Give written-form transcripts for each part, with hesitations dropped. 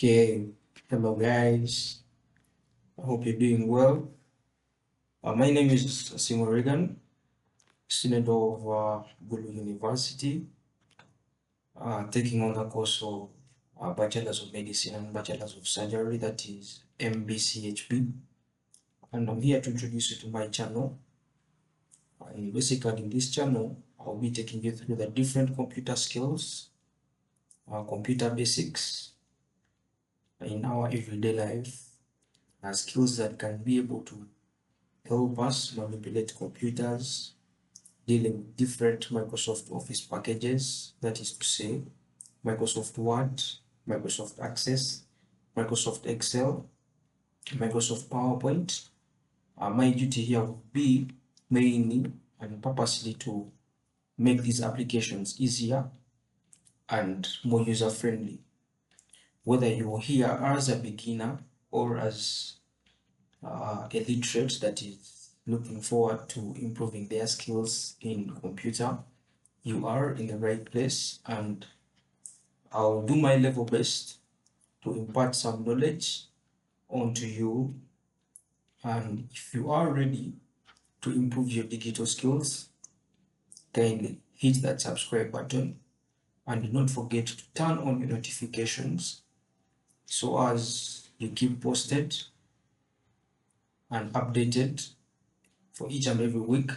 Okay, hello guys. I hope you're doing well. My name is Simo Regan, student of Gulu University, taking on the course of Bachelor's of Medicine and Bachelor's of Surgery, that is MBCHB. And I'm here to introduce you to my channel. And basically, in this channel, I'll be taking you through the different computer skills, computer basics in our everyday life, skills that can be able to help us manipulate computers, dealing with different Microsoft Office packages, that is to say, Microsoft Word, Microsoft Access, Microsoft Excel, Microsoft PowerPoint. My duty here will be mainly and purposely to make these applications easier and more user-friendly. Whether you are here as a beginner or as a literate that is looking forward to improving their skills in computer, you are in the right place, and I'll do my level best to impart some knowledge onto you. And if you are ready to improve your digital skills, kindly hit that subscribe button and do not forget to turn on your notifications so as you keep posted and updated for each and every week,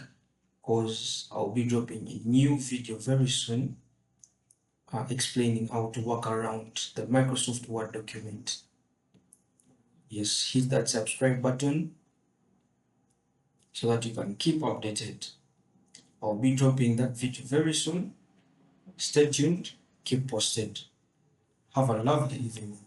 because I'll be dropping a new video very soon explaining how to work around the Microsoft Word document. Yes, hit that subscribe button so that you can keep updated. I'll be dropping that video very soon. Stay tuned, keep posted. Have a lovely evening.